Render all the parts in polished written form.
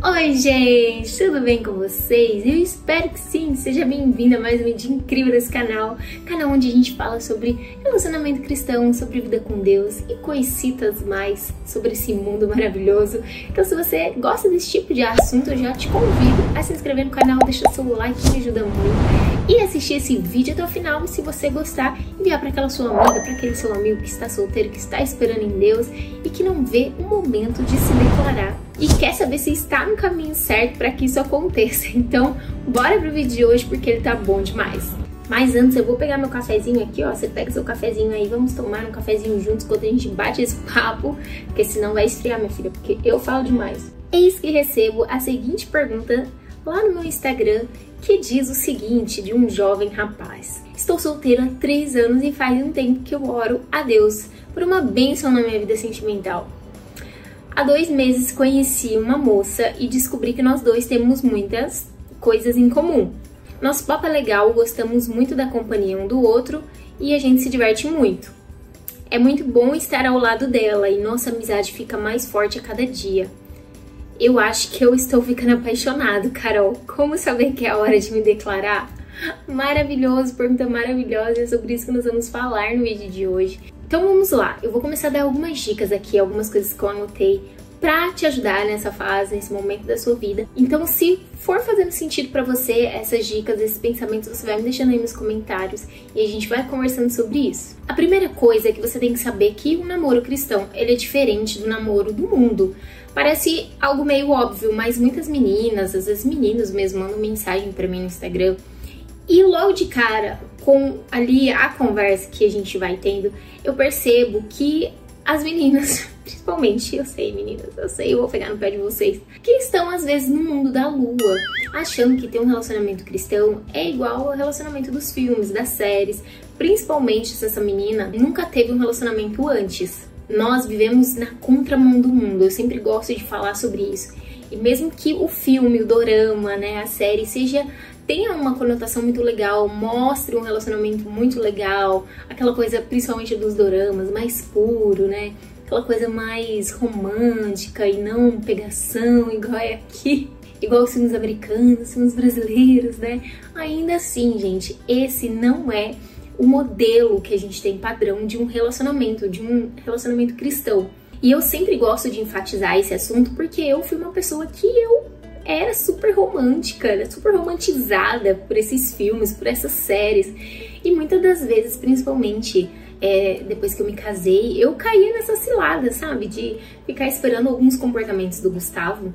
Oi gente, tudo bem com vocês? Eu espero que sim, seja bem-vindo a mais um vídeo incrível desse canal onde a gente fala sobre relacionamento cristão, sobre vida com Deus e coisitas mais sobre esse mundo maravilhoso. Então se você gosta desse tipo de assunto, eu já te convido a se inscrever no canal, deixar seu like que me ajuda muito e assistir esse vídeo até o final. E se você gostar, enviar para aquela sua amiga, para aquele seu amigo que está solteiro, que está esperando em Deus e que não vê o momento de se declarar e quer saber se está no caminho certo para que isso aconteça. Então, bora pro vídeo de hoje porque ele tá bom demais. Mas antes eu vou pegar meu cafezinho aqui, ó. Você pega seu cafezinho aí, vamos tomar um cafezinho juntos enquanto a gente bate esse papo, porque senão vai esfriar, minha filha, porque eu falo demais. Eis que recebo a seguinte pergunta lá no meu Instagram, que diz o seguinte, de um jovem rapaz: estou solteira há 3 anos e faz um tempo que eu oro a Deus por uma bênção na minha vida sentimental. Há 2 meses conheci uma moça e descobri que nós dois temos muitas coisas em comum. Nosso papo é legal, gostamos muito da companhia um do outro e a gente se diverte muito. É muito bom estar ao lado dela e nossa amizade fica mais forte a cada dia. Eu acho que eu estou ficando apaixonado, Carol. Como saber que é a hora de me declarar? Maravilhoso, pergunta maravilhosa, é sobre isso que nós vamos falar no vídeo de hoje. Então vamos lá, eu vou começar a dar algumas dicas aqui, algumas coisas que eu anotei pra te ajudar nessa fase, nesse momento da sua vida. Então se for fazendo sentido pra você essas dicas, esses pensamentos, você vai me deixando aí nos comentários e a gente vai conversando sobre isso. A primeira coisa é que você tem que saber que o namoro cristão, ele é diferente do namoro do mundo. Parece algo meio óbvio, mas muitas meninas, às vezes meninos mesmo, mandam mensagem pra mim no Instagram. E logo de cara, com ali a conversa que a gente vai tendo, eu percebo que as meninas, principalmente, eu sei meninas, eu sei, eu vou pegar no pé de vocês, que estão às vezes no mundo da lua, achando que ter um relacionamento cristão é igual ao relacionamento dos filmes, das séries, principalmente se essa menina nunca teve um relacionamento antes. Nós vivemos na contramão do mundo, eu sempre gosto de falar sobre isso. E mesmo que o filme, o dorama, né, a série tenha uma conotação muito legal, mostre um relacionamento muito legal, aquela coisa principalmente dos doramas, mais puro, né? Aquela coisa mais romântica e não pegação, igual é aqui, igual os filmes americanos, filmes brasileiros, né? Ainda assim, gente, esse não é o modelo que a gente tem padrão de um relacionamento cristão. E eu sempre gosto de enfatizar esse assunto porque eu fui uma pessoa que eu era super romântica, era super romantizada por esses filmes, por essas séries. E muitas das vezes, principalmente depois que eu me casei, eu caía nessa cilada, sabe? De ficar esperando alguns comportamentos do Gustavo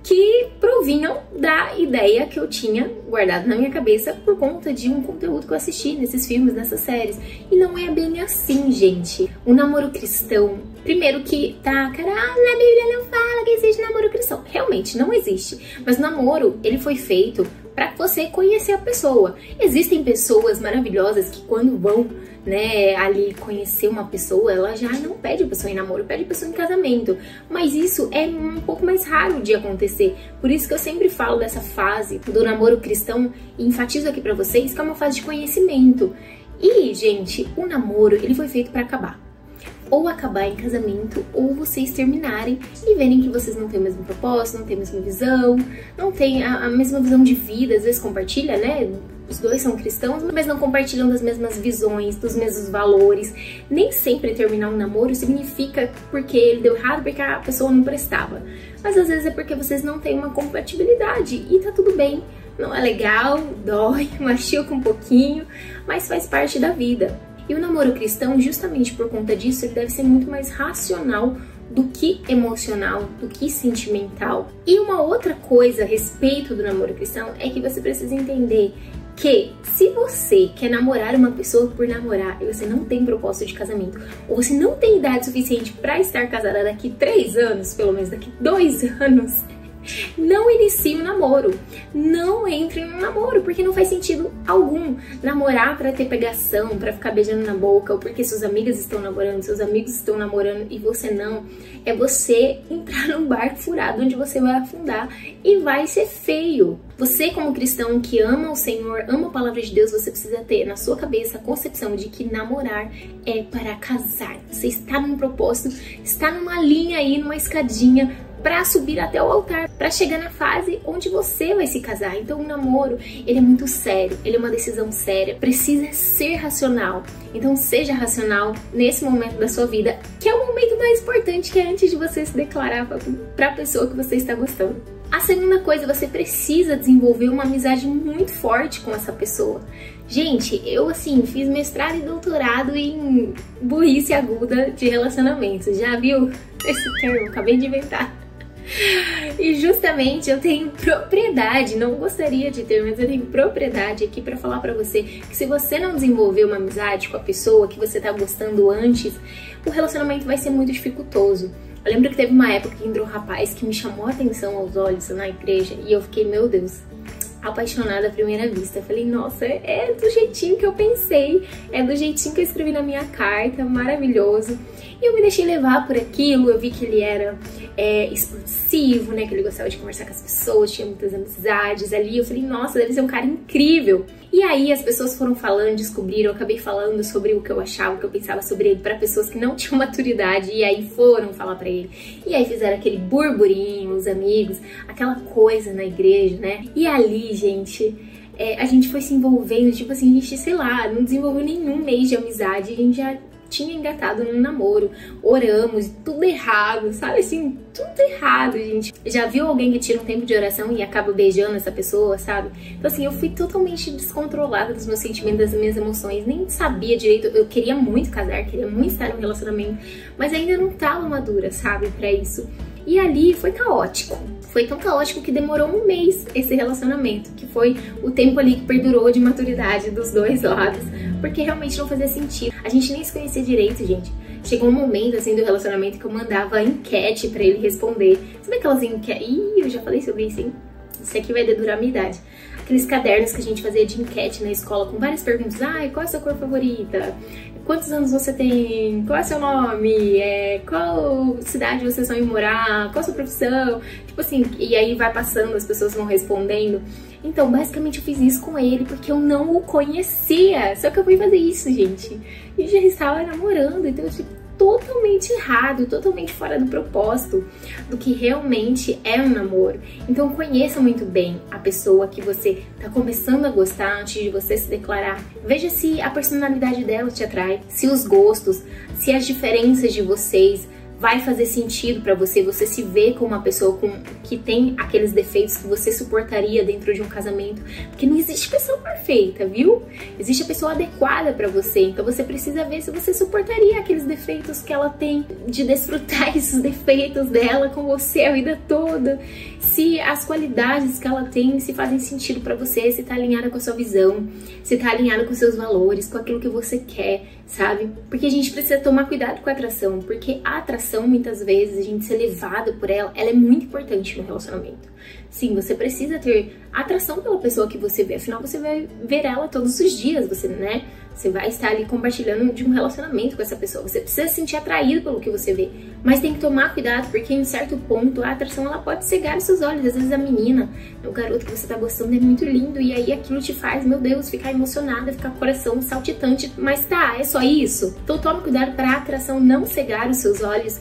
que provinham da ideia que eu tinha guardado na minha cabeça por conta de um conteúdo que eu assisti nesses filmes, nessas séries. E não é bem assim, gente. O namoro cristão, primeiro que tá, cara, na Bíblia não fala que existe namoro cristão. Realmente, não existe. Mas o namoro, ele foi feito pra você conhecer a pessoa. Existem pessoas maravilhosas que quando vão, né, ali conhecer uma pessoa, ela já não pede a pessoa em namoro, pede a pessoa em casamento. Mas isso é um pouco mais raro de acontecer. Por isso que eu sempre falo dessa fase do namoro cristão e enfatizo aqui pra vocês que é uma fase de conhecimento. E, gente, o namoro, ele foi feito pra acabar. Ou acabar em casamento, ou vocês terminarem e verem que vocês não têm o mesmo propósito, não têm a mesma visão, não têm a mesma visão de vida, às vezes compartilha, né? Os dois são cristãos, mas não compartilham das mesmas visões, dos mesmos valores. Nem sempre terminar um namoro significa porque ele deu errado, porque a pessoa não prestava. Mas às vezes é porque vocês não têm uma compatibilidade e tá tudo bem. Não é legal, dói, machuca um pouquinho, mas faz parte da vida. E o namoro cristão, justamente por conta disso, ele deve ser muito mais racional do que emocional, do que sentimental. E uma outra coisa a respeito do namoro cristão é que você precisa entender que se você quer namorar uma pessoa por namorar e você não tem propósito de casamento, ou você não tem idade suficiente para estar casada daqui 3 anos, pelo menos daqui 2 anos, não inicie um namoro, não entre em um namoro, porque não faz sentido algum namorar pra ter pegação, pra ficar beijando na boca, ou porque suas amigas estão namorando, seus amigos estão namorando e você não. É você entrar num barco furado onde você vai afundar e vai ser feio. Você, como cristão que ama o Senhor, ama a palavra de Deus, você precisa ter na sua cabeça a concepção de que namorar é para casar. Você está num propósito, está numa linha aí, numa escadinha para subir até o altar, para chegar na fase onde você vai se casar. Então o namoro, ele é muito sério, ele é uma decisão séria, precisa ser racional. Então seja racional nesse momento da sua vida, que é o momento mais importante, que é antes de você se declarar para a pessoa que você está gostando. A segunda coisa, você precisa desenvolver uma amizade muito forte com essa pessoa. Gente, eu assim, fiz mestrado e doutorado em burrice aguda de relacionamentos. Já viu esse termo? Acabei de inventar. E justamente eu tenho propriedade, não gostaria de ter, mas eu tenho propriedade aqui pra falar pra você que se você não desenvolver uma amizade com a pessoa que você tá gostando antes, o relacionamento vai ser muito dificultoso. Eu lembro que teve uma época que entrou um rapaz que me chamou a atenção aos olhos na igreja e eu fiquei, meu Deus, apaixonada à primeira vista. Eu falei, nossa, é do jeitinho que eu pensei, é do jeitinho que eu escrevi na minha carta, maravilhoso. E eu me deixei levar por aquilo, eu vi que ele era expansivo, né, que ele gostava de conversar com as pessoas, tinha muitas amizades ali. Eu falei, nossa, deve ser um cara incrível. E aí as pessoas foram falando, descobriram, eu acabei falando sobre o que eu achava, o que eu pensava sobre ele para pessoas que não tinham maturidade, e aí foram falar para ele. E aí fizeram aquele burburinho, os amigos, aquela coisa na igreja, né? E ali, gente, a gente foi se envolvendo, tipo assim, a gente, sei lá, não desenvolveu nenhum mês de amizade, a gente já tinha engatado num namoro, oramos, tudo errado, sabe assim, tudo errado, gente. Já viu alguém que tira um tempo de oração e acaba beijando essa pessoa, sabe? Então assim, eu fui totalmente descontrolada dos meus sentimentos, das minhas emoções, nem sabia direito, eu queria muito casar, queria muito estar no relacionamento, mas ainda não tava madura, sabe, pra isso. E ali foi caótico. Foi tão caótico que demorou um mês esse relacionamento, que foi o tempo ali que perdurou de maturidade dos dois lados, porque realmente não fazia sentido. A gente nem se conhecia direito, gente. Chegou um momento, assim, do relacionamento que eu mandava enquete pra ele responder. Sabe aquelas enquetes? Ih, eu já falei sobre isso, hein? Isso aqui vai dedurar a minha idade. Aqueles cadernos que a gente fazia de enquete na escola com várias perguntas. Ai, qual é a sua cor favorita? Quantos anos você tem? Qual é o seu nome? Qual cidade você sonha em morar? Qual a sua profissão? Tipo assim, e aí vai passando, as pessoas vão respondendo. Então, basicamente eu fiz isso com ele porque eu não o conhecia. Só que eu fui fazer isso, gente. E já estava namorando, então eu tipo, totalmente errado, totalmente fora do propósito do que realmente é um namoro. Então conheça muito bem a pessoa que você tá começando a gostar antes de você se declarar. Veja se a personalidade dela te atrai, se os gostos, se as diferenças de vocês vai fazer sentido pra você, você se vê como uma pessoa que tem aqueles defeitos que você suportaria dentro de um casamento, porque não existe pessoa perfeita, viu? Existe a pessoa adequada pra você, então você precisa ver se você suportaria aqueles defeitos que ela tem, de desfrutar esses defeitos dela com você a vida toda, se as qualidades que ela tem se fazem sentido pra você, se tá alinhada com a sua visão, se tá alinhada com os seus valores, com aquilo que você quer, sabe? Porque a gente precisa tomar cuidado com a atração, porque a atração, muitas vezes, a gente ser levado por ela é muito importante no relacionamento. Sim, você precisa ter atração pela pessoa que você vê, afinal você vai ver ela todos os dias, você vai estar ali compartilhando de um relacionamento com essa pessoa, você precisa se sentir atraído pelo que você vê, mas tem que tomar cuidado, porque em certo ponto a atração ela pode cegar os seus olhos. Às vezes a menina, o garoto que você tá gostando é muito lindo e aí aquilo te faz, meu Deus, ficar emocionada, ficar com o coração saltitante, mas tá, é só isso? Então tome cuidado para a atração não cegar os seus olhos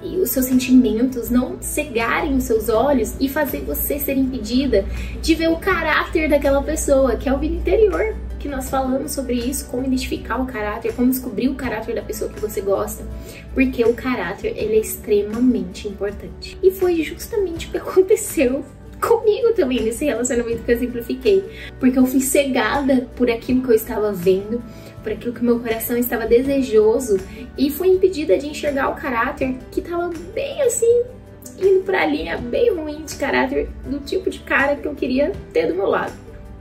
e os seus sentimentos, não cegarem os seus olhos e fazer você ser impedida de ver o caráter daquela pessoa, que é o vida interior, que nós falamos sobre isso, como identificar o caráter, como descobrir o caráter da pessoa que você gosta, porque o caráter, ele é extremamente importante. E foi justamente o que aconteceu comigo também nesse relacionamento que eu exemplifiquei, porque eu fui cegada por aquilo que eu estava vendo, por aquilo que meu coração estava desejoso, e fui impedida de enxergar o caráter que estava bem assim, indo pra linha bem ruim de caráter, do tipo de cara que eu queria ter do meu lado.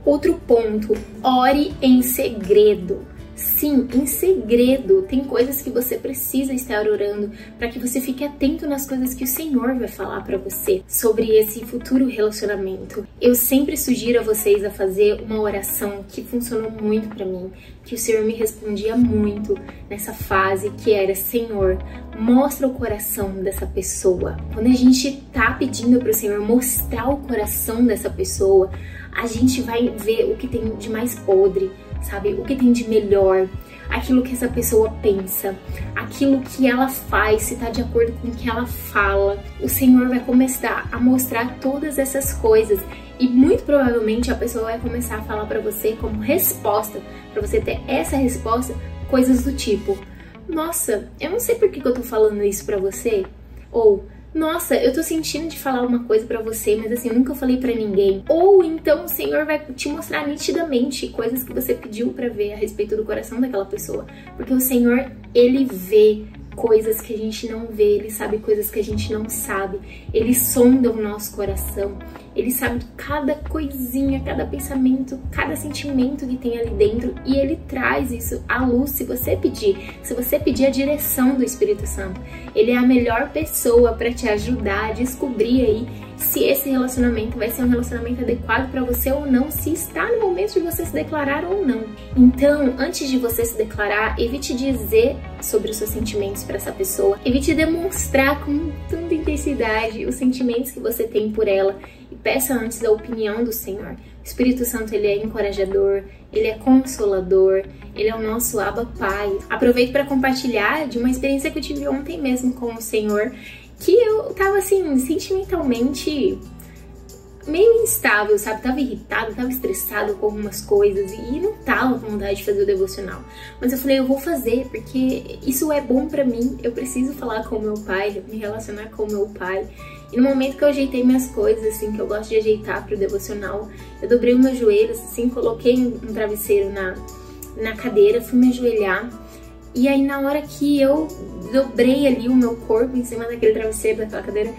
Outro ponto, ore em segredo. Sim, em segredo. Tem coisas que você precisa estar orando para que você fique atento nas coisas que o Senhor vai falar para você sobre esse futuro relacionamento. Eu sempre sugiro a vocês a fazer uma oração que funcionou muito para mim, que o Senhor me respondia muito nessa fase, que era: Senhor, mostra o coração dessa pessoa. Quando a gente tá pedindo para o Senhor mostrar o coração dessa pessoa, a gente vai ver o que tem de mais podre, sabe? O que tem de melhor. aquilo que essa pessoa pensa, aquilo que ela faz, se tá de acordo com o que ela fala. O Senhor vai começar a mostrar todas essas coisas e muito provavelmente a pessoa vai começar a falar pra você como resposta, pra você ter essa resposta, coisas do tipo: nossa, eu não sei por que eu tô falando isso pra você, ou nossa, eu tô sentindo de falar uma coisa pra você, mas assim, eu nunca falei pra ninguém. Ou então o Senhor vai te mostrar nitidamente coisas que você pediu pra ver a respeito do coração daquela pessoa. Porque o Senhor, Ele vê coisas que a gente não vê, Ele sabe coisas que a gente não sabe. Ele sonda o nosso coração. Ele sabe cada coisinha, cada pensamento, cada sentimento que tem ali dentro. E Ele traz isso à luz se você pedir. Se você pedir a direção do Espírito Santo. Ele é a melhor pessoa para te ajudar a descobrir aí se esse relacionamento vai ser um relacionamento adequado para você ou não, se está no momento de você se declarar ou não. Então, antes de você se declarar, evite dizer sobre os seus sentimentos para essa pessoa, evite demonstrar com tanta intensidade os sentimentos que você tem por ela e peça antes a opinião do Senhor. O Espírito Santo, ele é encorajador, ele é consolador, ele é o nosso Abba Pai. Aproveito para compartilhar de uma experiência que eu tive ontem mesmo com o Senhor, que eu tava assim, sentimentalmente meio instável, sabe? Tava irritado, tava estressado com algumas coisas e não tava com vontade de fazer o devocional. Mas eu falei, eu vou fazer porque isso é bom pra mim, eu preciso falar com o meu pai, me relacionar com o meu pai. E no momento que eu ajeitei minhas coisas, assim, que eu gosto de ajeitar pro devocional, eu dobrei os meus joelhos, assim, coloquei um travesseiro na cadeira, fui me ajoelhar. E aí na hora que eu dobrei ali o meu corpo em cima daquele travesseiro, daquela cadeira,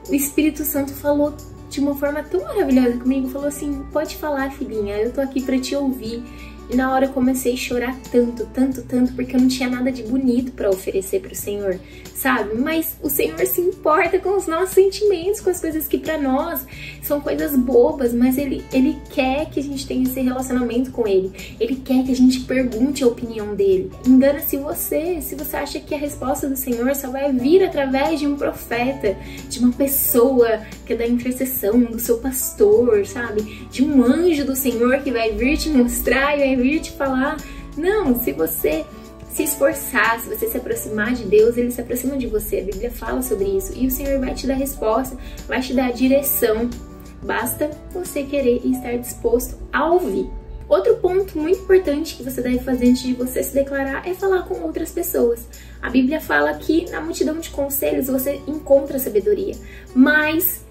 o Espírito Santo falou de uma forma tão maravilhosa comigo, falou assim, pode falar, filhinha, eu tô aqui pra te ouvir. E na hora eu comecei a chorar tanto, porque eu não tinha nada de bonito pra oferecer pro Senhor, sabe? Mas o Senhor se importa com os nossos sentimentos, com as coisas que pra nós são coisas bobas, mas Ele quer que a gente tenha esse relacionamento com Ele. Ele quer que a gente pergunte a opinião dele. Engana-se você, se você acha que a resposta do Senhor só vai vir através de um profeta, de uma pessoa que é da intercessão, do seu pastor, sabe? De um anjo do Senhor que vai vir te mostrar e vai vir te falar. Não, se você se esforçar, se você se aproximar de Deus, Ele se aproxima de você. A Bíblia fala sobre isso. E o Senhor vai te dar resposta, vai te dar a direção. Basta você querer e estar disposto a ouvir. Outro ponto muito importante que você deve fazer antes de você se declarar é falar com outras pessoas. A Bíblia fala que na multidão de conselhos você encontra sabedoria. Mas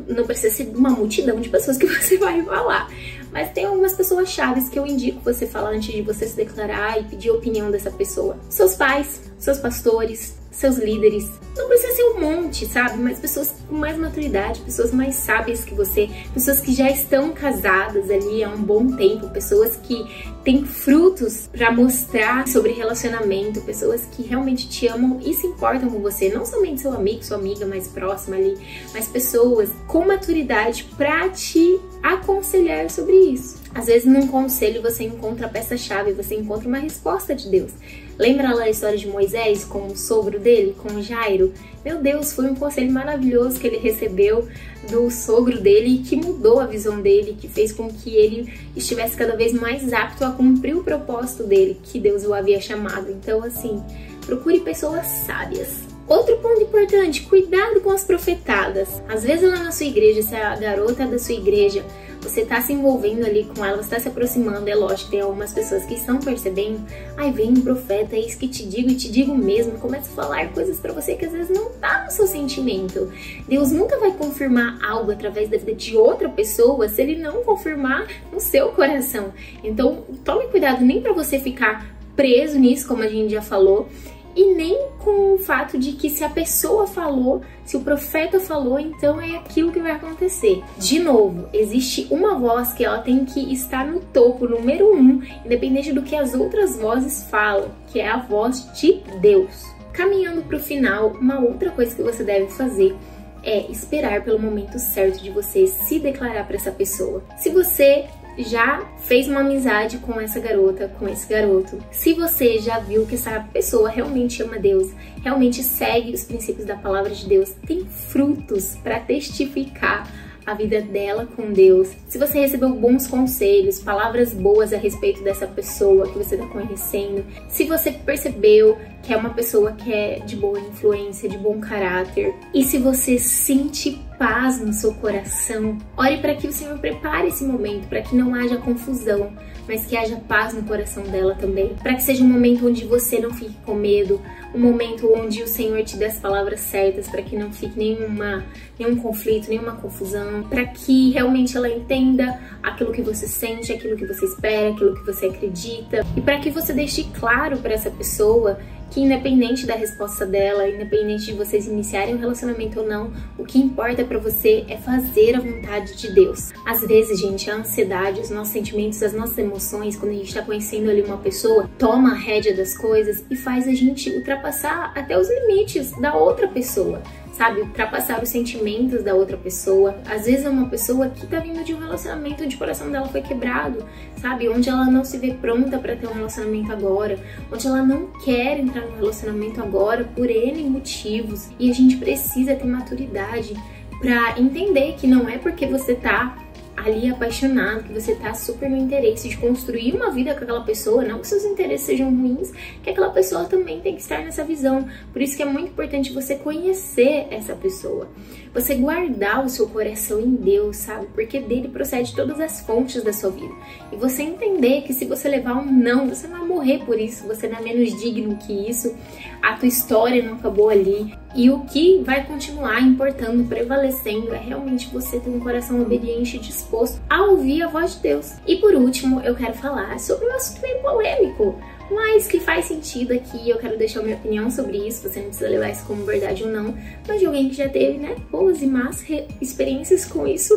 não precisa ser uma multidão de pessoas que você vai falar. Mas tem algumas pessoas chaves que eu indico você falar antes de você se declarar e pedir a opinião dessa pessoa. Seus pais, seus pastores, seus líderes. Não precisa ser um monte, sabe? Mas pessoas com mais maturidade, pessoas mais sábias que você, pessoas que já estão casadas ali há um bom tempo, pessoas que têm frutos para mostrar sobre relacionamento, pessoas que realmente te amam e se importam com você, não somente seu amigo, sua amiga mais próxima ali, mas pessoas com maturidade para te aconselhar sobre isso. Às vezes num conselho você encontra a peça-chave, você encontra uma resposta de Deus. Lembra lá a história de Moisés com o sogro dele, com Jairo? Meu Deus, foi um conselho maravilhoso que ele recebeu do sogro dele e que mudou a visão dele, que fez com que ele estivesse cada vez mais apto a cumprir o propósito dele, que Deus o havia chamado. Então, assim, procure pessoas sábias. Outro ponto importante, cuidado com as profetadas. Às vezes lá na sua igreja, se a garota da sua igreja, você está se envolvendo ali com ela, você está se aproximando, é lógico, tem algumas pessoas que estão percebendo, ai, vem um profeta, é isso que te digo e te digo mesmo, começa a falar coisas pra você que às vezes não tá no seu sentimento. Deus nunca vai confirmar algo através da vida de outra pessoa se Ele não confirmar no seu coração. Então, tome cuidado nem pra você ficar preso nisso, como a gente já falou, e nem com o fato de que se a pessoa falou, se o profeta falou, então é aquilo que vai acontecer. De novo, existe uma voz que ela tem que estar no topo, número 1, independente do que as outras vozes falam, que é a voz de Deus. Caminhando para o final, uma outra coisa que você deve fazer é esperar pelo momento certo de você se declarar para essa pessoa. Se você já fez uma amizade com essa garota, com esse garoto, se você já viu que essa pessoa realmente ama Deus, realmente segue os princípios da palavra de Deus, tem frutos para testificar a vida dela com Deus, se você recebeu bons conselhos, palavras boas a respeito dessa pessoa que você está conhecendo, se você percebeu que é uma pessoa que é de boa influência, de bom caráter, e se você sente paz no seu coração, ore para que o Senhor prepare esse momento, para que não haja confusão, mas que haja paz no coração dela também, para que seja um momento onde você não fique com medo, um momento onde o Senhor te dê as palavras certas, para que não fique nenhum conflito, nenhuma confusão, para que realmente ela entenda aquilo que você sente, aquilo que você espera, aquilo que você acredita, e para que você deixe claro para essa pessoa que independente da resposta dela, independente de vocês iniciarem um relacionamento ou não, o que importa pra você é fazer a vontade de Deus. Às vezes, gente, a ansiedade, os nossos sentimentos, as nossas emoções, quando a gente tá conhecendo ali uma pessoa, toma a rédea das coisas e faz a gente ultrapassar até os limites da outra pessoa. Sabe, ultrapassar os sentimentos da outra pessoa. Às vezes é uma pessoa que tá vindo de um relacionamento onde o coração dela foi quebrado, sabe? Onde ela não se vê pronta pra ter um relacionamento agora, onde ela não quer entrar no relacionamento agora por N motivos. E a gente precisa ter maturidade pra entender que não é porque você tá ali apaixonado, que você tá super no interesse de construir uma vida com aquela pessoa, não que seus interesses sejam ruins, que aquela pessoa também tem que estar nessa visão. Por isso que é muito importante você conhecer essa pessoa, você guardar o seu coração em Deus, sabe? Porque dele procede todas as fontes da sua vida. E você entender que se você levar um não, você não vai morrer por isso, você não é menos digno que isso, a tua história não acabou ali. E o que vai continuar importando, prevalecendo, é realmente você ter um coração obediente e disposto a ouvir a voz de Deus. E por último, eu quero falar sobre um assunto meio polêmico, mas que faz sentido aqui. Eu quero deixar minha opinião sobre isso, você não precisa levar isso como verdade ou não, mas de alguém que já teve, né, boas e más experiências com isso.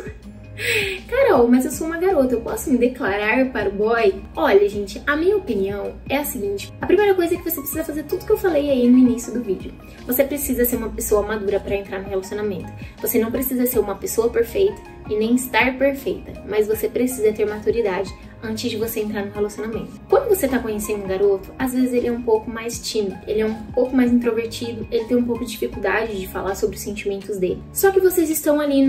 Carol, mas eu sou uma garota, eu posso me declarar para o boy? Olha, gente, a minha opinião é a seguinte. A primeira coisa é que você precisa fazer tudo que eu falei aí no início do vídeo. Você precisa ser uma pessoa madura para entrar no relacionamento. Você não precisa ser uma pessoa perfeita e nem estar perfeita, mas você precisa ter maturidade antes de você entrar no relacionamento. Quando você tá conhecendo um garoto, às vezes ele é um pouco mais tímido, ele é um pouco mais introvertido, ele tem um pouco de dificuldade de falar sobre os sentimentos dele. Só que vocês estão ali,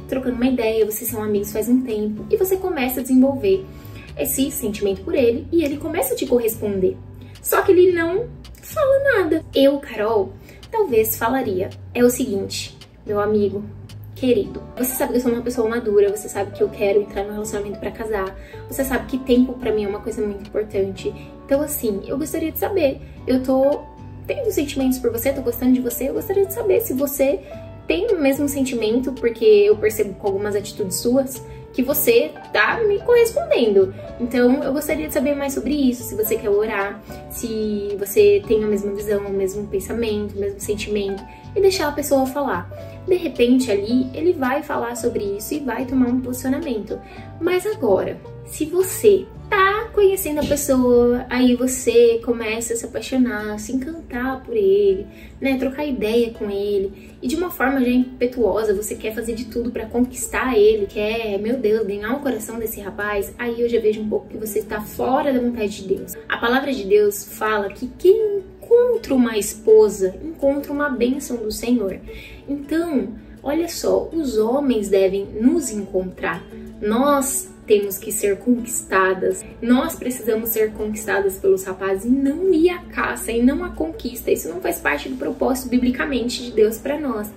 trocando uma ideia, vocês são amigos faz um tempo, e você começa a desenvolver esse sentimento por ele, e ele começa a te corresponder. Só que ele não fala nada. Eu, Carol, talvez falaria. É o seguinte, meu amigo, querido, você sabe que eu sou uma pessoa madura, você sabe que eu quero entrar no relacionamento pra casar, você sabe que tempo pra mim é uma coisa muito importante. Então, assim, eu gostaria de saber, eu tô tendo sentimentos por você, tô gostando de você, eu gostaria de saber se você tem o mesmo sentimento, porque eu percebo com algumas atitudes suas que você tá me correspondendo. Então, eu gostaria de saber mais sobre isso, se você quer orar, se você tem a mesma visão, o mesmo pensamento, o mesmo sentimento, e deixar a pessoa falar. De repente, ali, ele vai falar sobre isso e vai tomar um posicionamento. Mas agora, se você tá conhecendo a pessoa, aí você começa a se apaixonar, se encantar por ele, né, trocar ideia com ele, e de uma forma já impetuosa, você quer fazer de tudo pra conquistar ele, quer, meu Deus, ganhar o coração desse rapaz, aí eu já vejo um pouco que você está fora da vontade de Deus. A palavra de Deus fala que quem encontra uma esposa, encontra uma bênção do Senhor. Então, olha só, os homens devem nos encontrar. Nós temos que ser conquistadas. Nós precisamos ser conquistadas pelos rapazes e não ir à caça e não à conquista. Isso não faz parte do propósito biblicamente de Deus para nós.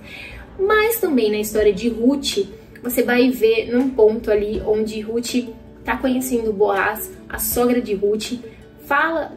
Mas também na história de Ruth, você vai ver num ponto ali onde Ruth tá conhecendo Boaz, a sogra de Ruth,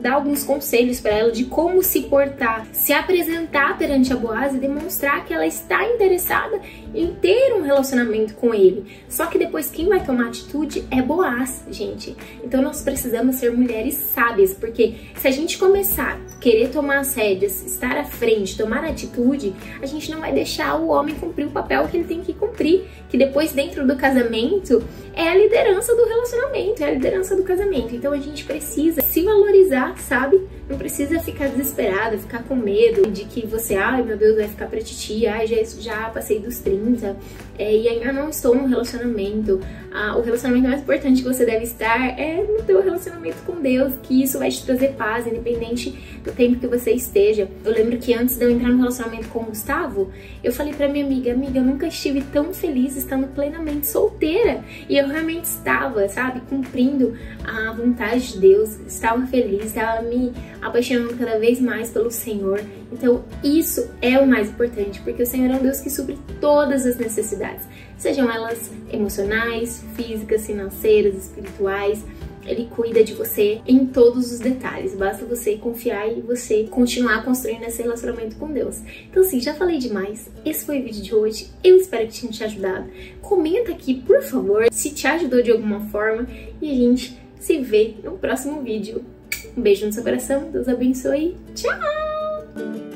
dá alguns conselhos para ela de como se portar, se apresentar perante a Boaz e demonstrar que ela está interessada em ter um relacionamento com ele. Só que depois quem vai tomar atitude é Boaz, gente. Então nós precisamos ser mulheres sábias, porque se a gente começar a querer tomar as rédeas, estar à frente, tomar atitude, a gente não vai deixar o homem cumprir o papel que ele tem que cumprir, que depois dentro do casamento é a liderança do relacionamento, é a liderança do casamento. Então a gente precisa se valorizar, sabe? Não precisa ficar desesperada, ficar com medo de que você, ai meu Deus, vai ficar pra titia, ai já passei dos 30 e ainda não estou no relacionamento. O relacionamento mais importante que você deve estar é no teu relacionamento com Deus, que isso vai te trazer paz, independente do tempo que você esteja. Eu lembro que antes de eu entrar no relacionamento com o Gustavo, eu falei pra minha amiga, eu nunca estive tão feliz estando plenamente solteira. E eu realmente estava, sabe, cumprindo a vontade de Deus, estava feliz, estava me apaixonando cada vez mais pelo Senhor. Então isso é o mais importante, porque o Senhor é um Deus que supre todas as necessidades, sejam elas emocionais, físicas, financeiras, espirituais. Ele cuida de você em todos os detalhes, basta você confiar e você continuar construindo esse relacionamento com Deus. Então assim, já falei demais, esse foi o vídeo de hoje, eu espero que tenha te ajudado. Comenta aqui, por favor, se te ajudou de alguma forma e a gente se vê no próximo vídeo. Um beijo no seu coração, Deus abençoe, tchau!